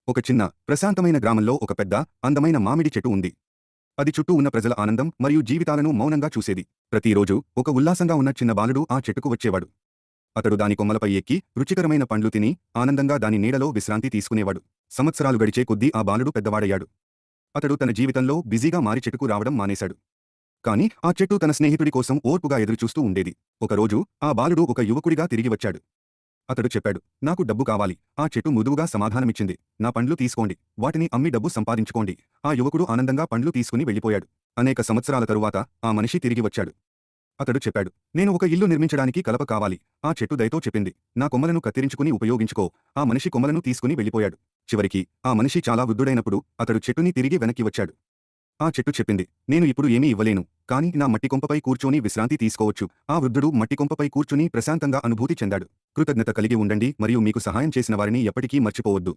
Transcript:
ఒక చిన్న, ప్రశాంతమైన గ్రామంలో ఒక పెద్ద, అందమైన మామిడి చెట్టు ఉంది. అది చుట్టూ ఉన్న ప్రజల ఆనందం మరియు జీవితాలను మౌనంగా చూసేది. ప్రతిరోజు ఒక ఉల్లాసంగా ఉన్న చిన్న బాలుడు ఆ చెట్టుకు వచ్చేవాడు. అతడు దాని కొమ్మలపై ఎక్కి, రుచికరమైన పండ్లు తిని, ఆనందంగా దాని నీడలో విశ్రాంతి తీసుకునేవాడు. సంవత్సరాలు గడిచే కొద్దీ ఆ బాలుడు పెద్దవాడయ్యాడు. అతడు తన జీవితంలో బిజీగా మారి చెట్టుకు రావడం మానేశాడు. కాని ఆ చెట్టు తన స్నేహితుడి కోసం ఓర్పుగా ఎదురుచూస్తూ ఉండేది. ఒకరోజు ఆ బాలుడు ఒక యువకుడిగా తిరిగి వచ్చాడు. అతడు చెప్పాడు, నాకు డబ్బు కావాలి. ఆ చెట్టు మృదువుగా సమాధానమిచ్చింది, నా పండ్లు తీసుకోండి, వాటిని అమ్మి డబ్బు సంపాదించుకోండి. ఆ యువకుడు ఆనందంగా పండ్లు తీసుకుని వెళ్ళిపోయాడు. అనేక సంవత్సరాల తరువాత ఆ మనిషి తిరిగి వచ్చాడు. అతడు చెప్పాడు, నేను ఒక ఇల్లు నిర్మించడానికి కలప కావాలి. ఆ చెట్టు దయతో చెప్పింది, నా కొమ్మలను కత్తిరించుకుని ఉపయోగించుకో. ఆ మనిషి కొమ్మలను తీసుకుని వెళ్ళిపోయాడు. చివరికి ఆ మనిషి చాలా వృద్ధుడైనప్పుడు అతడు చెట్టుని తిరిగి వెనక్కి వచ్చాడు. ఆ చెట్టు చెప్పింది, నేను ఇప్పుడు ఏమీ ఇవ్వలేను, కాని నా మట్టి కొంపపై కూర్చొని విశ్రాంతి తీసుకోవచ్చు. ఆ వృద్ధుడు మట్టి కొంపపై కూర్చుని ప్రశాంతంగా అనుభూతి చెందాడు. కృతజ్ఞత కలిగి ఉండండి మరియు మీకు సహాయం చేసిన వారిని ఎప్పటికీ మర్చిపోవద్దు.